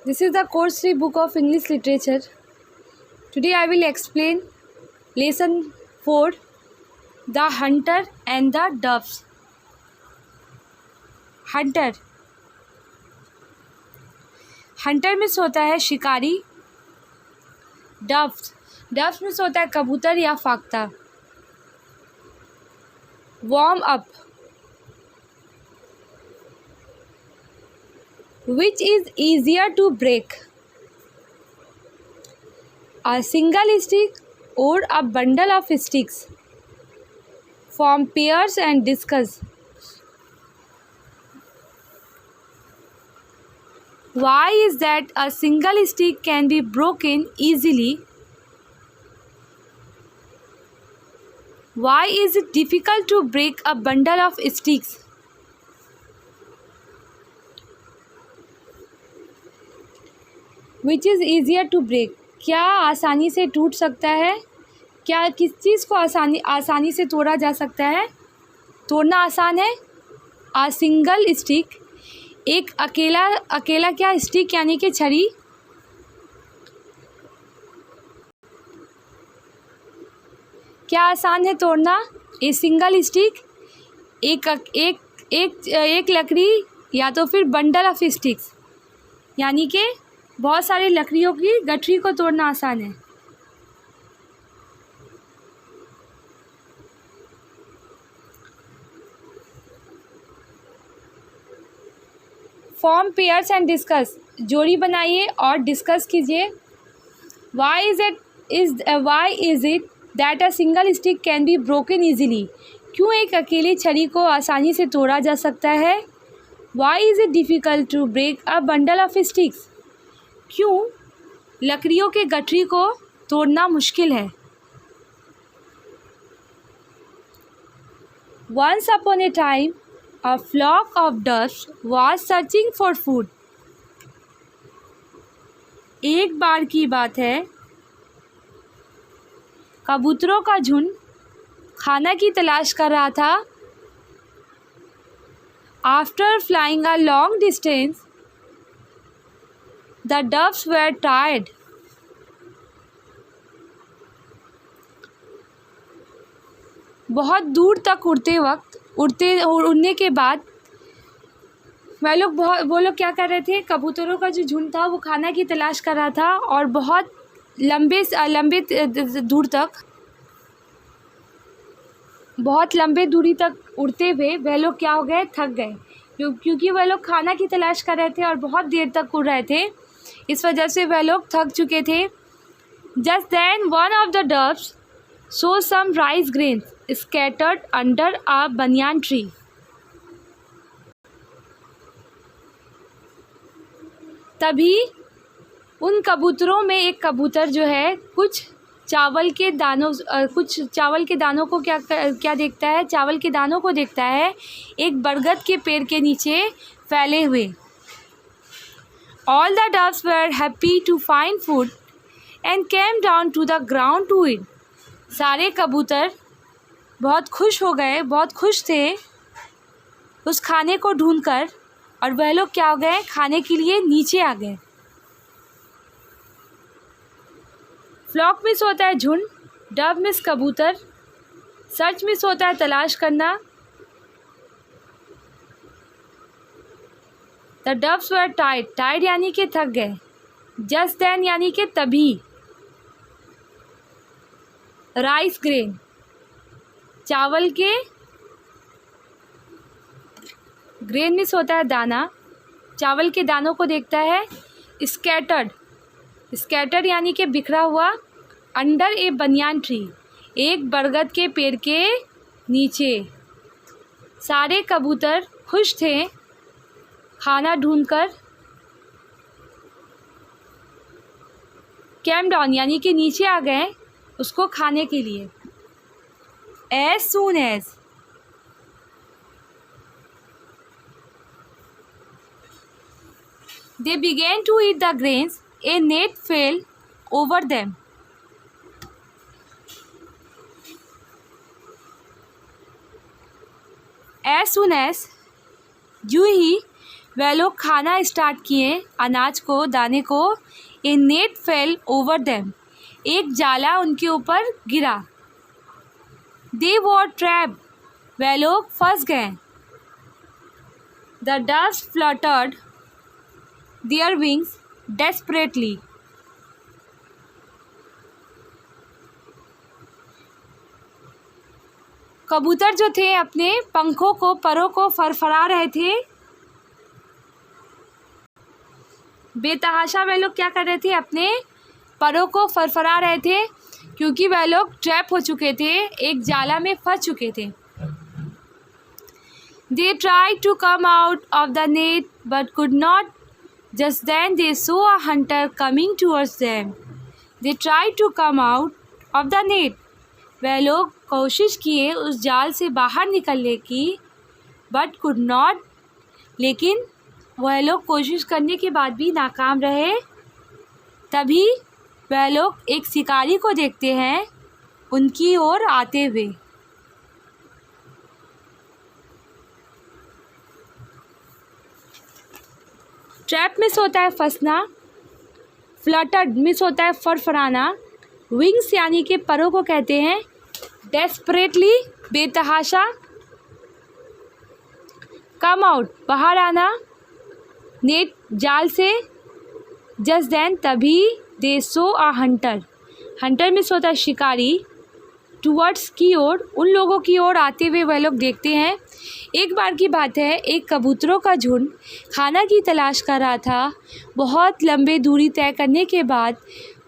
This is the course 3 book of English literature. Today I will explain lesson 4, The Hunter and the Doves. Hunter. Hunter means होता है शिकारी. Doves. Doves means होता है कबूतर या फाख्ता. Warm up. Which is easier to break? A single stick or a bundle of sticks? Form pairs and discuss. Why is that a single stick can be broken easily? Why is it difficult to break a bundle of sticks? Which is easier to break? क्या आसानी से टूट सकता है? क्या किस चीज़ को आसानी से तोड़ा जा सकता है? तोड़ना आसान है. A single stick. एक अकेला क्या स्टिक यानी कि छड़ी. क्या आसान है तोड़ना? A single stick. एक लकड़ी या तो फिर बंडल ऑफ स्टिक्स यानी कि बहुत सारी लकड़ियों की गठरी को तोड़ना आसान है. Form pairs and discuss. जोड़ी बनाइए और डिस्कस कीजिए. Why is it that a single stick can be broken easily? क्यों एक अकेली छड़ी को आसानी से तोड़ा जा सकता है? Why is it difficult to break a bundle of sticks? क्यों लकड़ियों के गठरी को तोड़ना मुश्किल है? Once upon a time, a flock of doves was searching for food. एक बार की बात है, कबूतरों का झुंड खाना की तलाश कर रहा था. After flying a long distance, the doves were tired. बहुत दूर तक उड़ने के बाद वो लोग क्या कर रहे थे? कबूतरों का जो झुंड था वो खाना की तलाश कर रहा था और बहुत लंबे दूरी तक उड़ते हुए वह लोग क्या हो गए? थक गए. क्योंकि वह लोग खाना की तलाश कर रहे थे और बहुत देर तक उड़ रहे थे, इस वजह से वह लोग थक चुके थे. Just then one of the doves saw some rice grains scattered under a banyan tree. तभी उन कबूतरों में एक कबूतर जो है कुछ चावल के दानों को क्या देखता है? चावल के दानों को देखता है एक बरगद के पेड़ के नीचे फैले हुए. All the doves were happy to find food and came down to the ground to eat. सारे कबूतर बहुत खुश थे उस खाने को ढूंढकर और वह लोग क्या हो गए? खाने के लिए नीचे आ गए. फ्लॉक मिस होता है झुंड. डव मिस कबूतर. सर्च मिस होता है तलाश करना. द डव्स वर टाइड यानी कि थक गए. जस्ट देन यानी कि तभी. राइस ग्रेन चावल के. ग्रेन मिस होता है दाना. चावल के दानों को देखता है. स्कैटर्ड यानी कि बिखरा हुआ. अंडर ए बनियान ट्री एक बरगद के पेड़ के नीचे. सारे कबूतर खुश थे खाना ढूंढकर. कैम डाउन यानी कि नीचे आ गए उसको खाने के लिए. As soon as they begin to eat the grains a net fell over them. As soon as जूही वह लोग खाना स्टार्ट किए अनाज को, दाने को। A net fell over them, एक जाला उनके ऊपर गिरा। दे वर ट्रैप, वह लोग फंस गए। The doves fluttered their wings desperately, कबूतर जो थे अपने पंखों को, परों को फरफरा रहे थे। बेतहाशा वह लोग क्या कर रहे थे, अपने परों को फरफरा रहे थे, क्योंकि वह लोग ट्रैप हो चुके थे, एक जाला में फंस चुके थे। They tried to come out of the net but could not. Just then they saw a hunter coming towards them. They tried to come out of the net. वह लोग कोशिश किए उस जाल से बाहर निकलने की, but could not. लेकिन वह लोग कोशिश करने के बाद भी नाकाम रहे। तभी वह लोग एक शिकारी को देखते हैं उनकी ओर आते हुए। ट्रैप मिस होता है फंसना, फ्लटर्ड मिस होता है फरफराना, विंग्स यानी कि परों को कहते हैं डेस्परेटली बेतहाशा, कम आउट बाहर आना, नेट जाल से, जस्ट देन तभी, दे सो अ हंटर, हंटर मिस होता है शिकारी, टूवर्ड्स की ओर, उन लोगों की ओर आते हुए वह लोग देखते हैं। एक बार की बात है, एक कबूतरों का झुंड खाना की तलाश कर रहा था। बहुत लंबे दूरी तय करने के बाद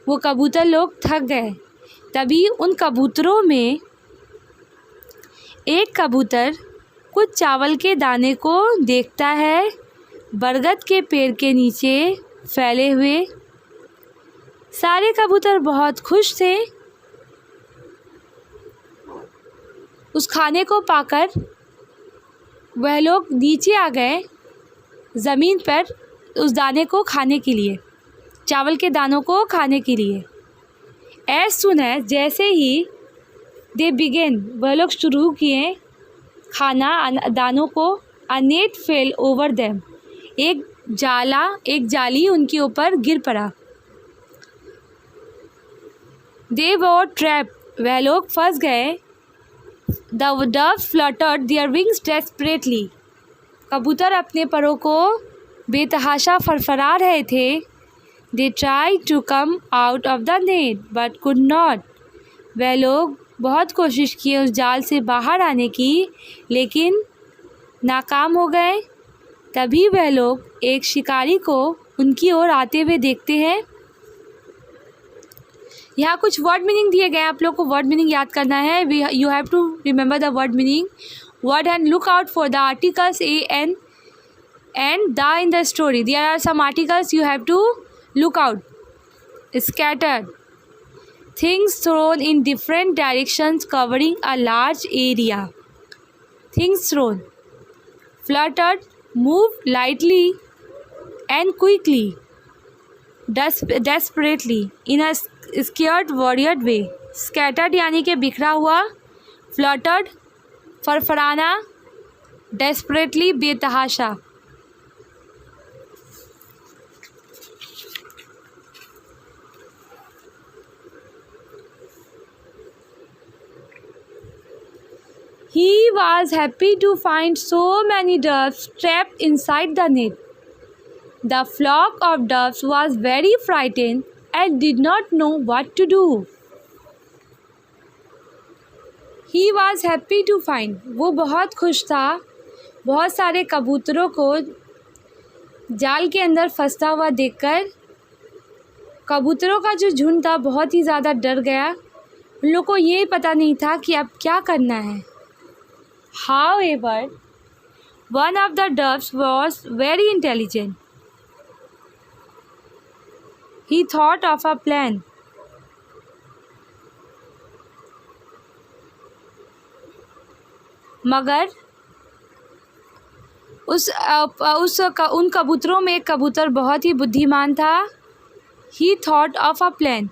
वो कबूतर लोग थक गए। तभी उन कबूतरों में एक कबूतर कुछ चावल के दाने को देखता है बरगद के पेड़ के नीचे फैले हुए। सारे कबूतर बहुत खुश थे उस खाने को पाकर। वह लोग नीचे आ गए ज़मीन पर उस दाने को खाने के लिए, चावल के दानों को खाने के लिए। एज सुन है, जैसे ही दे बिगेन, वह लोग शुरू किए खाना दानों को। अ नेट फेल ओवर देम, एक जाली उनके ऊपर गिर पड़ा। दे वर ट्रैप, वह लोग फंस गए। The doves fluttered their wings desperately, कबूतर अपने परों को बेतहाशा फरफरा रहे थे। They tried to come out of the net but could not, वह लोग बहुत कोशिश किए उस जाल से बाहर आने की, लेकिन नाकाम हो गए। तभी वह लोग एक शिकारी को उनकी ओर आते हुए देखते हैं। यहाँ कुछ वर्ड मीनिंग दिए गए हैं, आप लोग को वर्ड मीनिंग याद करना है। You have to remember the word meaning, word and look out for the articles a and the in the story. There are some articles you have to look out. Scattered, things thrown in different directions covering a large area. Things thrown. Fluttered, move lightly and quickly, desperately in a scared worried way। scattered यानी कि बिखरा हुआ, fluttered फरफराना, desperately बेतहाशा। He was happy to find so many doves trapped inside the net. The flock of doves was very frightened and did not know what to do. He was happy to find, वो बहुत खुश था बहुत सारे कबूतरों को जाल के अंदर फंसता हुआ देखकर। कबूतरों का जो झुंड था बहुत ही ज़्यादा डर गया। उन लोगों को ये पता नहीं था कि अब क्या करना है। However, one of the doves was very intelligent. He thought of a plan. मगर उन कबूतरों में एक कबूतर बहुत ही बुद्धिमान था। He thought of a plan.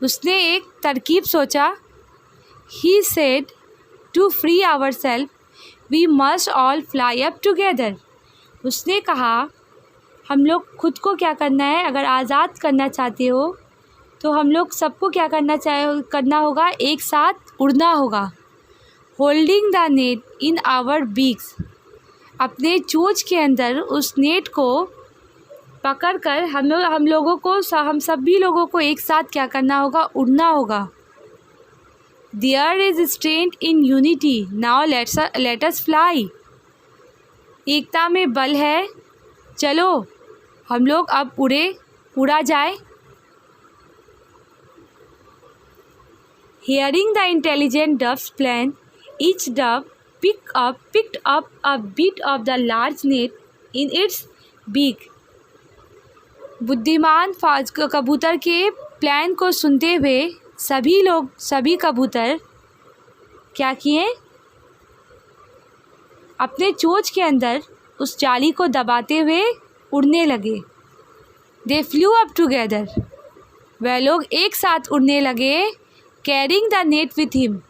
उसने एक तरकीब सोचा। He said, to free ourselves, we must all fly up together. उसने कहा हम लोग खुद को क्या करना है, अगर आज़ाद करना चाहते हो तो हम लोग सबको क्या करना होगा, एक साथ उड़ना होगा। Holding the net in our beaks, अपने चोंच के अंदर उस नेट को पकड़कर हम सभी लोगों को एक साथ क्या करना होगा, उड़ना होगा। There is strength in unity, now let us fly. एकता में बल है, चलो हम लोग अब उड़ा जाए। Hearing the intelligent dove's plan, each dove picked up a bit of the large net in its beak. बुद्धिमान कबूतर के प्लान को सुनते हुए सभी कबूतर क्या किए, अपने चोंच के अंदर उस जाली को दबाते हुए उड़ने लगे। They flew up together, वह लोग एक साथ उड़ने लगे। Carrying the net with him,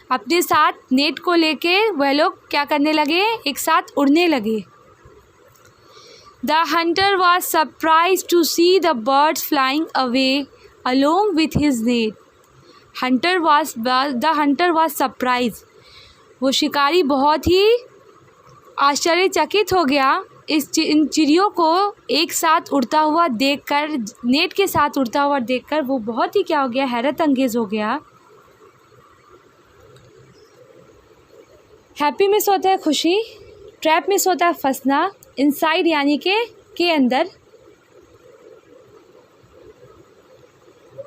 अपने साथ नेट को लेके वह लोग क्या करने लगे, एक साथ उड़ने लगे। The hunter was surprise to see the birds flying away along with his net. The hunter was surprise, वो शिकारी बहुत ही आश्चर्यचकित हो गया इन चिड़ियों को एक साथ उड़ता हुआ देखकर, नेट के साथ उड़ता हुआ देखकर वो बहुत ही क्या हो गया, हैरत अंगेज हो गया। हैप्पी मिस होता है खुशी, ट्रैप मिस होता है फंसना, इनसाइड यानी के अंदर,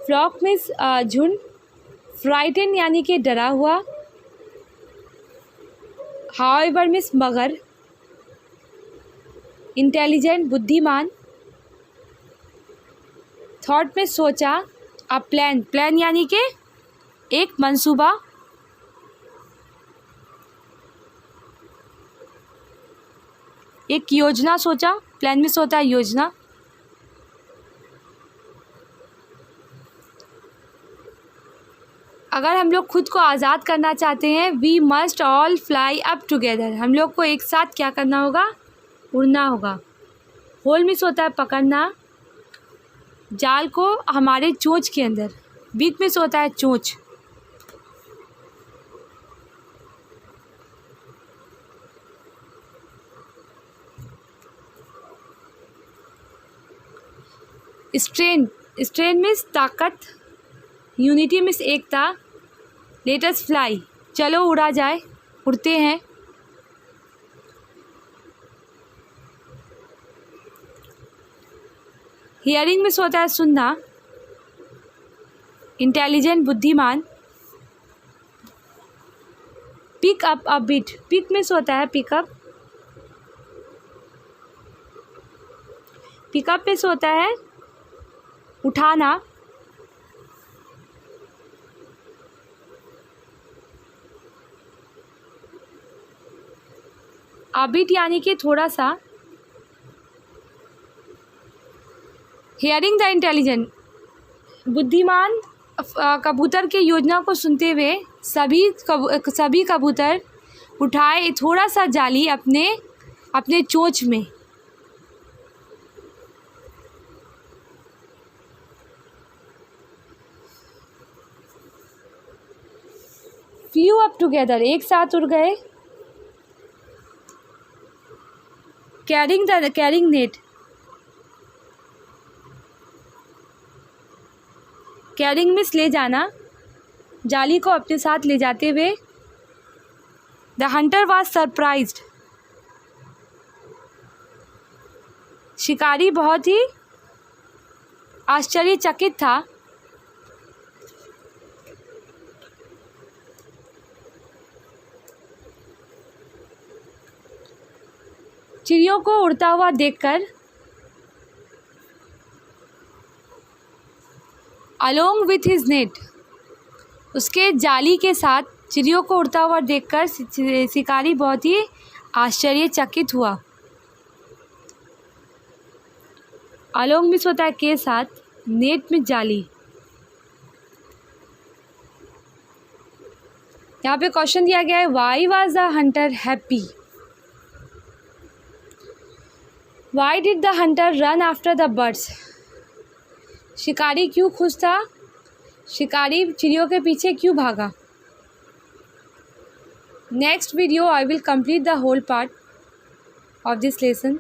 फ्लॉक मिस झुंड, फ्राइटन यानी कि डरा हुआ, हाउएवर मिस मगर, इंटेलिजेंट बुद्धिमान, थॉट में सोचा, अ प्लान यानी कि एक मंसूबा, एक योजना सोचा, प्लान में सोता है योजना। अगर हम लोग खुद को आज़ाद करना चाहते हैं, we must all fly up together, हम लोग को एक साथ क्या करना होगा, उड़ना होगा। होल मिस होता है पकड़ना, जाल को हमारे चोंच के अंदर, बीक मिस होता है चोंच। स्ट्रेन मिस ताकत, यूनिटी मिस एकता, लेट अस फ्लाई, चलो उड़ा जाए, उड़ते हैं। हियरिंग मिस होता है सुनना, इंटेलिजेंट बुद्धिमान, pick up a bit, pick miss होता है पिकअप, पिकअप मिस होता है उठाना, अबिट यानी कि थोड़ा सा। हियरिंग द इंटेलिजेंट, बुद्धिमान कबूतर के योजना को सुनते हुए सभी कबूतर उठाए थोड़ा सा जाली अपने चोंच में। फ्लू अप टुगेदर, एक साथ उड़ गए। कैरिंग नेट, कैरिंग मिस ले जाना, जाली को अपने साथ ले जाते हुए। द हंटर वॉज सरप्राइज्ड, शिकारी बहुत ही आश्चर्यचकित था। चिड़ियों को उड़ता हुआ देखकर। अलोंग विथ हिज नेट, उसके जाली के साथ चिड़ियों को उड़ता हुआ देखकर शिकारी बहुत ही आश्चर्यचकित हुआ। अलोंग मिस होता है के साथ, नेट में जाली। यहाँ पे क्वेश्चन दिया गया है, why was the Hunter happy. Why did the Hunter run after the birds? शिकारी क्यों खुश था? शिकारी चिड़ियों के पीछे क्यों भागा? Next video I will complete the whole part of this lesson.